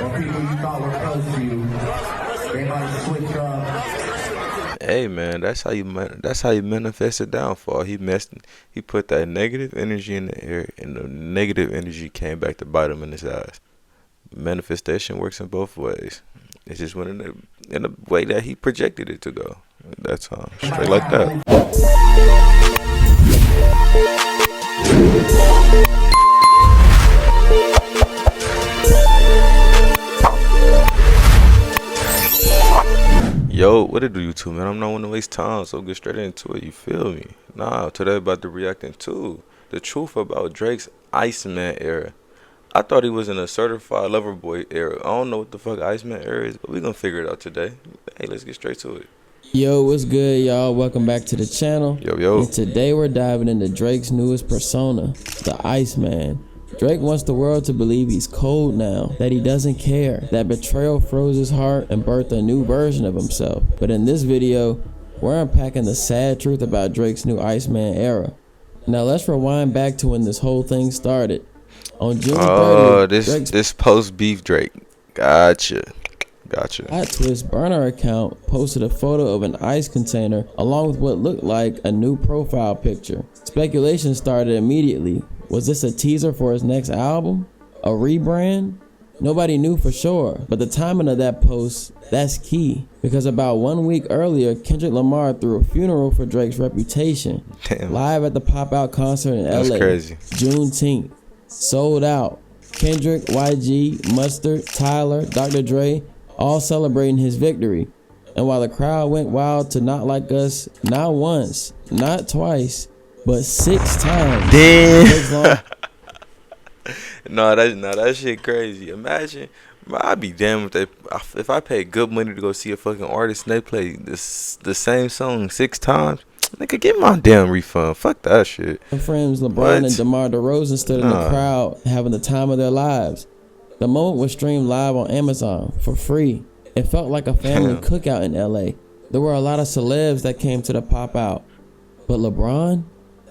or people you thought were close to you, they might switch up. Hey man, that's how you manifest a downfall. He put that negative energy in the air, and the negative energy came back to bite him in his eyes. Manifestation works in both ways. It just went in a way that he projected it to go. That's straight like that. Yo, what it do, YouTube, man? I'm not one to waste time, so get straight into it, you feel me? Nah, today about to reacting to the truth about Drake's Iceman era. I thought he was in a certified lover boy era. I don't know what the fuck Iceman era is, but we gonna figure it out today. Hey, let's get straight to it. Yo, what's good, y'all? Welcome back to the channel. Yo. And today we're diving into Drake's newest persona, the Iceman. Drake wants the world to believe he's cold now, that he doesn't care, that betrayal froze his heart and birthed a new version of himself. But in this video, we're unpacking the sad truth about Drake's new Iceman era. Now let's rewind back to when this whole thing started. On June 30th, this post-beef Drake. Gotcha. Hot Twist burner account posted a photo of an ice container along with what looked like a new profile picture. Speculation started immediately. Was this a teaser for his next album? A rebrand? Nobody knew for sure, but the timing of that post, that's key. Because about 1 week earlier, Kendrick Lamar threw a funeral for Drake's reputation. Damn. Live at the Pop-Out concert in LA. That's crazy. Juneteenth. Sold out. Kendrick, YG, Mustard, Tyler, Dr. Dre, all celebrating his victory. And while the crowd went wild to Not Like Us, not once, not twice, but 6 times. Damn. No, that shit crazy. Imagine, I'd be damned if I paid good money to go see a fucking artist and they play the same song 6 times. Nigga, get my damn refund. Fuck that shit. My friends LeBron and DeMar DeRozan stood in the crowd having the time of their lives. The moment was streamed live on Amazon for free. It felt like a family cookout in LA. There were a lot of celebs that came to the Pop-Out. But LeBron,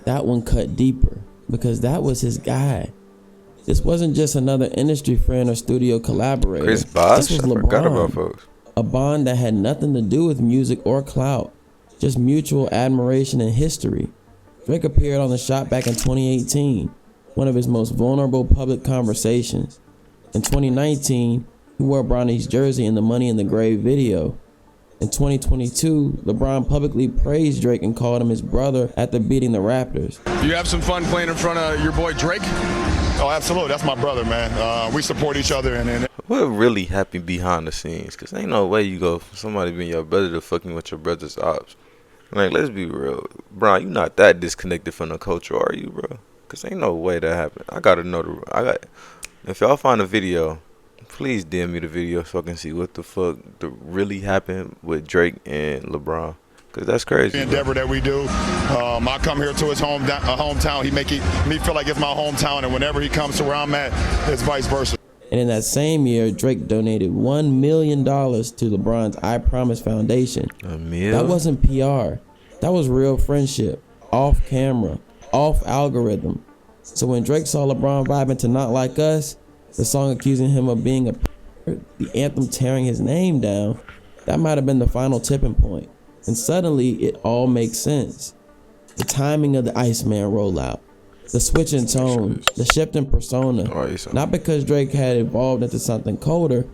that one cut deeper because that was his guy. This wasn't just another industry friend or studio collaborator. Chris Bosh? This was LeBron. I forgot about folks. A bond that had nothing to do with music or clout. Just mutual admiration and history. Drake appeared on The Shot back in 2018, one of his most vulnerable public conversations. In 2019, he wore Bronny's jersey in the Money in the Grave video. In 2022, LeBron publicly praised Drake and called him his brother after beating the Raptors. You have some fun playing in front of your boy Drake? Oh, absolutely. That's my brother, man. We support each other. And what really happened behind the scenes? Because ain't no way you go for somebody being your brother to fucking with your brother's ops. Like, let's be real. Bro, you not that disconnected from the culture, are you, bro? Because ain't no way that happened. I got to know if y'all find a video, please DM me the video so I can see what the fuck really happened with Drake and LeBron. Because that's crazy. The endeavor that we do, I come here to his hometown. He make me feel like it's my hometown. And whenever he comes to where I'm at, it's vice versa. And in that same year, Drake donated $1 million to LeBron's I Promise Foundation. $1 million? That wasn't PR. That was real friendship. Off camera. Off algorithm. So when Drake saw LeBron vibing to Not Like Us, the song accusing him of being the anthem tearing his name down, that might have been the final tipping point. And suddenly, it all makes sense. The timing of the Iceman rollout. The switch in tone, the shift in persona, not because Drake had evolved into something colder,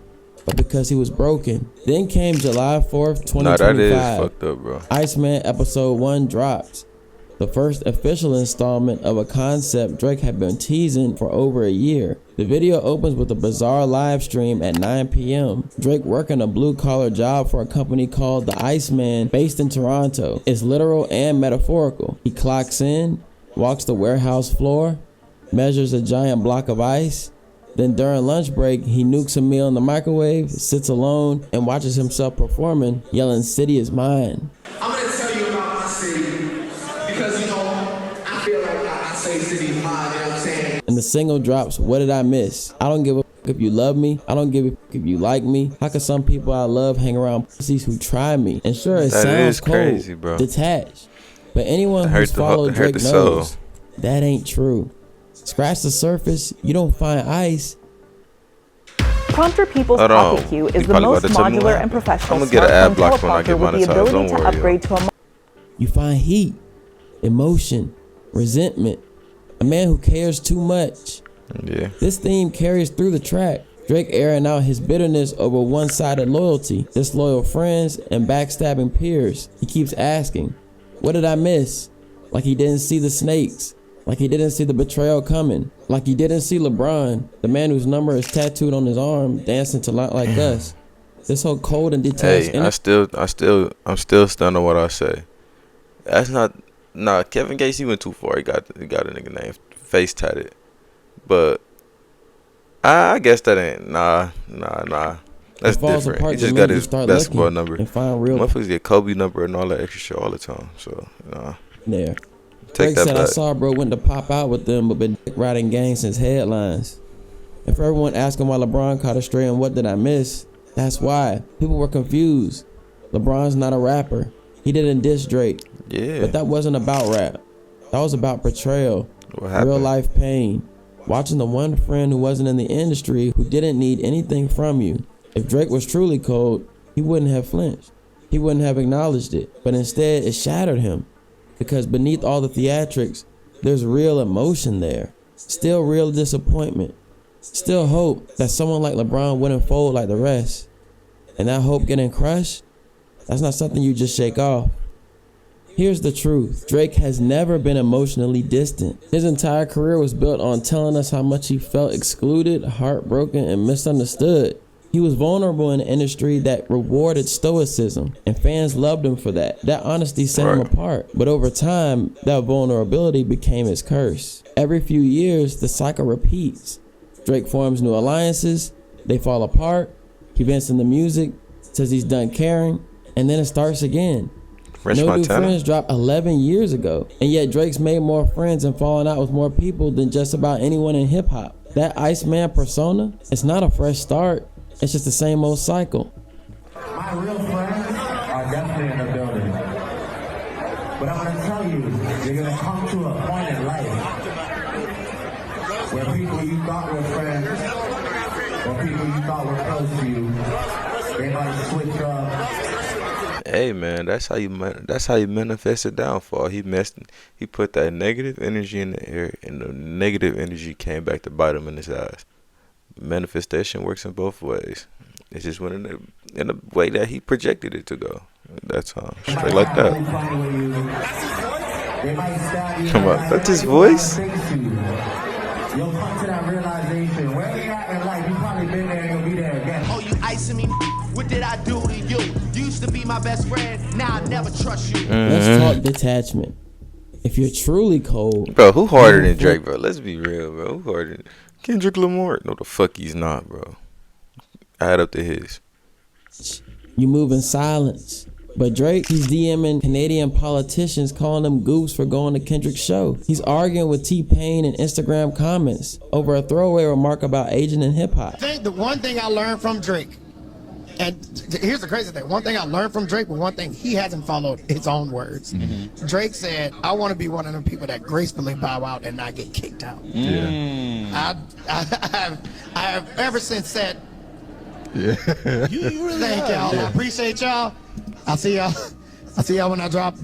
but because he was broken. Then came July 4th, 2025. Nah, that is fucked up, bro. Iceman Episode 1 drops. The first official installment of a concept Drake had been teasing for over a year. The video opens with a bizarre live stream at 9 p.m. Drake working a blue-collar job for a company called the Iceman based in Toronto. It's literal and metaphorical. He clocks in, walks the warehouse floor, measures a giant block of ice. Then during lunch break, he nukes a meal in the microwave, sits alone, and watches himself performing, yelling, "City is mine." I'm going to tell you about my city because, I feel like I say city is mine, you know what I'm saying? And the single drops, "What Did I Miss?" I don't give a f if you love me. I don't give a f if you like me. How could some people I love hang around pussies who try me? And sure, it sounds cold, crazy, bro. Detached. But anyone who's followed Drake knows that ain't true. Scratch the surface, you don't find ice. Prompter People's Hold on. Pocket Queue You is the probably most about to tell me modular what and professional I'm gonna get an ad smartphone block when I teleprompter get with the monetized. ability Don't to worry, upgrade to a You find heat, emotion, resentment, a man who cares too much. Yeah. This theme carries through the track. Drake airing out his bitterness over one-sided loyalty, disloyal friends, and backstabbing peers. He keeps asking, what did I miss? Like he didn't see the snakes. Like he didn't see the betrayal coming. Like he didn't see LeBron, the man whose number is tattooed on his arm, dancing to Not Like Us. This whole cold and detached. Hey, I'm still stunned on what I say. That's not. Nah, Kevin Gates, he went too far. He got a nigga name face tatted. But I guess that ain't. Nah. That's different. He just got his basketball number. And find real Motherfuckers get Kobe number and all that extra shit all the time. So, nah. there. Take Drake that said, back. I saw bro went to pop out with them, but been riding gang since headlines. And for everyone asking why LeBron caught a stray and what did I miss, that's why. People were confused. LeBron's not a rapper. He didn't diss Drake. Yeah. But that wasn't about rap. That was about betrayal. What happened? Real life pain. Watching the one friend who wasn't in the industry, who didn't need anything from you. If Drake was truly cold, he wouldn't have flinched. He wouldn't have acknowledged it. But instead, it shattered him. Because beneath all the theatrics, there's real emotion there. Still real disappointment. Still hope that someone like LeBron wouldn't fold like the rest. And that hope getting crushed, that's not something you just shake off. Here's the truth. Drake has never been emotionally distant. His entire career was built on telling us how much he felt excluded, heartbroken, and misunderstood. He was vulnerable in an industry that rewarded stoicism, and fans loved him for that. That honesty set him apart. But over time, that vulnerability became his curse. Every few years, the cycle repeats. Drake forms new alliances, they fall apart, he vents in the music, says he's done caring, and then it starts again. French No New Montana? Friends dropped 11 years ago, and yet Drake's made more friends and fallen out with more people than just about anyone in hip-hop. That Iceman persona, it's not a fresh start, it's just the same old cycle. My real friends are definitely in the building. But I'm going to tell you, you're going to come to a point in life where people you thought were friends, or people you thought were close to you, they might switch up. Hey man, that's how you manifest a downfall. He put that negative energy in the air, and the negative energy came back to bite him in his eyes. Manifestation works in both ways. It just went in a way that he projected it to go. That's how, straight like that. Come on, that's his voice. You'll come to that realization. Where you at in life, you probably been there and you'll be there again. Oh, you icing me? What did I do to you? You used to be my best friend. Now I never trust you. Let's talk detachment. If you're truly cold, Bro, who harder than Drake, bro? Let's be real, bro. Who harder than Kendrick Lamar? No, the fuck he's not, bro. Add up to his. you move in silence. But Drake, he's DMing Canadian politicians, calling them goofs for going to Kendrick's show. He's arguing with T-Pain in Instagram comments over a throwaway remark about aging in hip-hop. I think the one thing I learned from Drake, and here's the crazy thing, one thing I learned from Drake, but one thing he hasn't followed his own words. Mm-hmm. Drake said, I want to be one of them people that gracefully bow out and not get kicked out. Yeah. I have ever since said, yeah. you really thank y'all. I appreciate y'all. I'll see y'all when I drop.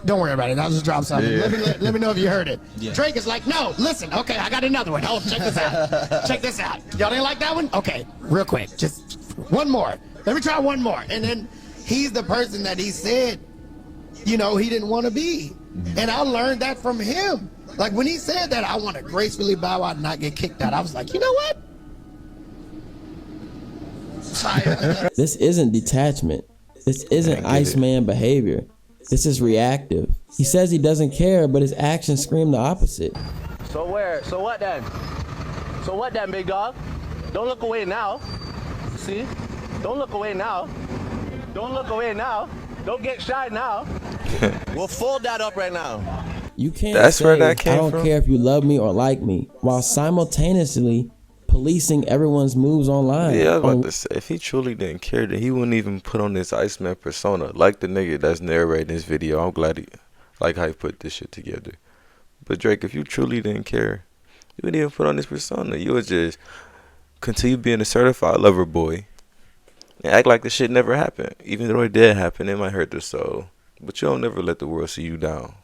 Don't worry about it. I'll just drop something. Yeah. Let me know if you heard it. Yeah. Drake is like, no, listen. Okay, I got another one. Oh, check this out. Check this out. Y'all didn't like that one? Okay, real quick. Just one more. Let me try one more. And then he's the person that he said, he didn't want to be. Mm-hmm. And I learned that from him. Like when he said that, I want to gracefully bow out and not get kicked out. I was like, you know what? This isn't detachment. This isn't Iceman behavior. This is reactive. He says he doesn't care, but his actions scream the opposite. So what then? So what then, big dog? Don't look away now. See? Don't look away now. Don't look away now. Don't get shy now. We'll fold that up right now. You can't That's say, where that came I don't from? care if you love me or like me, while simultaneously policing everyone's moves online. Yeah, I was about to say, if he truly didn't care, then he wouldn't even put on this Iceman persona. Like the nigga that's narrating this video. I'm glad how he put this shit together. But Drake, if you truly didn't care, you wouldn't even put on this persona. You would just continue being a certified lover boy and act like the shit never happened. Even though it did happen, it might hurt the soul. But you don't never let the world see you down.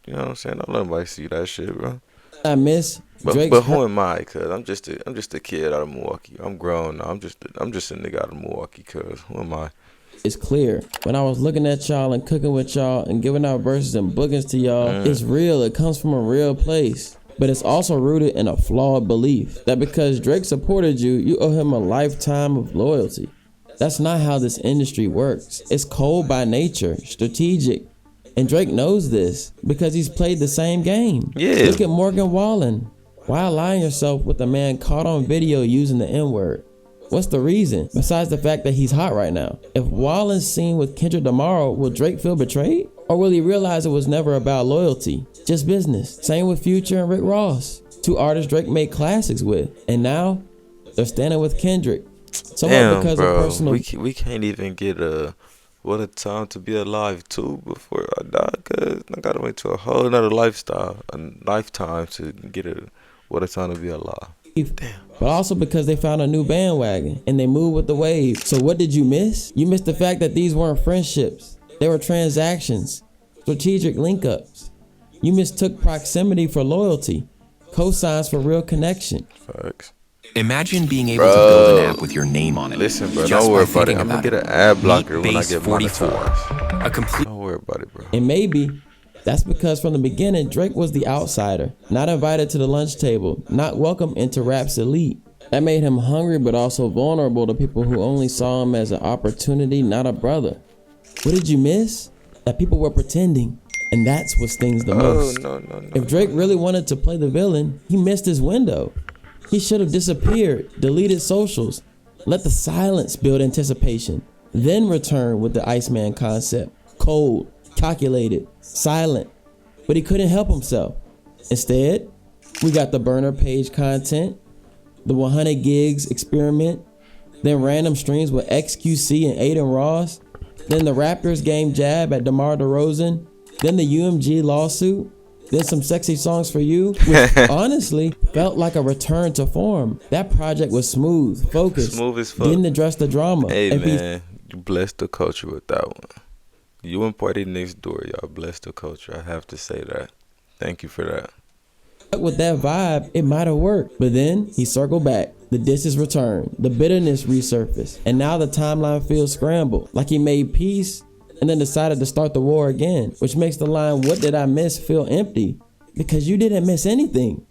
You know what I'm saying? Don't let nobody see that shit, bro. I miss Drake's But who am I? Cause I'm just a kid out of Milwaukee. I'm grown now. I'm just a nigga out of Milwaukee. Cause who am I? It's clear. When I was looking at y'all and cooking with y'all and giving out verses and bookings to y'all, it's real. It comes from a real place. But it's also rooted in a flawed belief that because Drake supported you, you owe him a lifetime of loyalty. That's not how this industry works. It's cold by nature, strategic. And Drake knows this because he's played the same game. Yeah. Look at Morgan Wallen. Why align yourself with a man caught on video using the N-word? What's the reason? Besides the fact that he's hot right now. If Wallen's seen with Kendrick tomorrow, will Drake feel betrayed? Or will he realize it was never about loyalty, just business? Same with Future and Rick Ross, two artists Drake made classics with. And now, they're standing with Kendrick. Somewhat Damn, because bro. of personal... We can't even get What a Time to Be Alive 2 before I die, cause I gotta wait to a whole nother lifetime to get a What a Time to Be Alive. Damn. But also because they found a new bandwagon and they moved with the wave. So what did you miss? You missed the fact that these weren't friendships. They were transactions, strategic linkups. You mistook proximity for loyalty, cosigns for real connection. Facts. Imagine being able to build an app with your name on it. Listen, bro, just don't worry by about it. thinking I'm gonna about get an ad blocker Meet when I Base get 44, monetized. a complete. Don't worry about it, bro. And maybe that's because from the beginning, Drake was the outsider, not invited to the lunch table, not welcome into rap's elite. That made him hungry but also vulnerable to people who only saw him as an opportunity, not a brother. What did you miss? That people were pretending, and that's what stings the most. No. If Drake really wanted to play the villain, he missed his window. He should have disappeared, deleted socials, let the silence build anticipation, then return with the Iceman concept. Cold, calculated, silent, but he couldn't help himself. Instead, we got the burner page content, the 100 gigs experiment, then random streams with XQC and Aiden Ross, then the Raptors game jab at DeMar DeRozan, then the UMG lawsuit, then some sexy songs for you, which honestly felt like a return to form. That project was smooth, focused, Smooth as fuck. didn't address the drama. Hey, man, you blessed the culture with that one. You and Party Next Door, y'all blessed the culture. I have to say that. Thank you for that. With that vibe, it might have worked. But then he circled back. The disses returned. The bitterness resurfaced. And now the timeline feels scrambled. Like he made peace and then decided to start the war again. Which makes the line, "What did I miss?" feel empty. Because you didn't miss anything.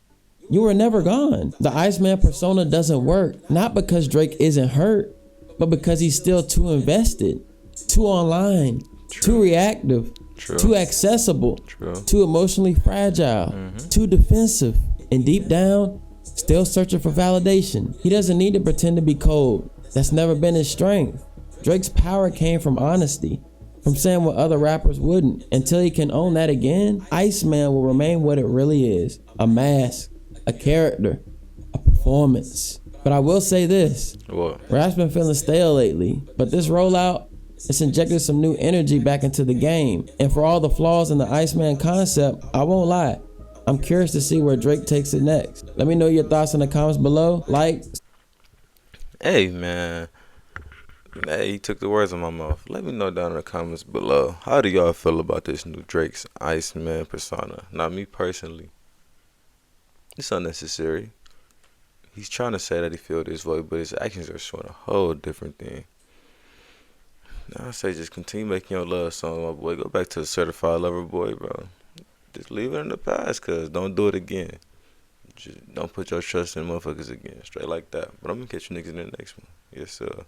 You were never gone. The Iceman persona doesn't work. Not because Drake isn't hurt, but because he's still too invested. Too online. Too reactive. Too accessible, too emotionally fragile, too defensive, and deep down, still searching for validation. He doesn't need to pretend to be cold. That's never been his strength. Drake's power came from honesty, from saying what other rappers wouldn't. Until he can own that again, Iceman will remain what it really is: a mask, a character, a performance. But I will say this: rap's been feeling stale lately, but this rollout, it's injected some new energy back into the game. And for all the flaws in the Iceman concept, I won't lie, I'm curious to see where Drake takes it next. Let me know your thoughts in the comments below. Hey, man. Hey, you took the words out of my mouth. Let me know down in the comments below. How do y'all feel about this new Drake's Iceman persona? Not me personally. It's unnecessary. He's trying to say that he feels this way, but his actions are showing a whole different thing. I say just continue making your love song, my boy. Go back to the certified lover boy, bro. Just leave it in the past, cuz don't do it again. Just don't put your trust in motherfuckers again. Straight like that. But I'm gonna catch you niggas in the next one. Yes, sir.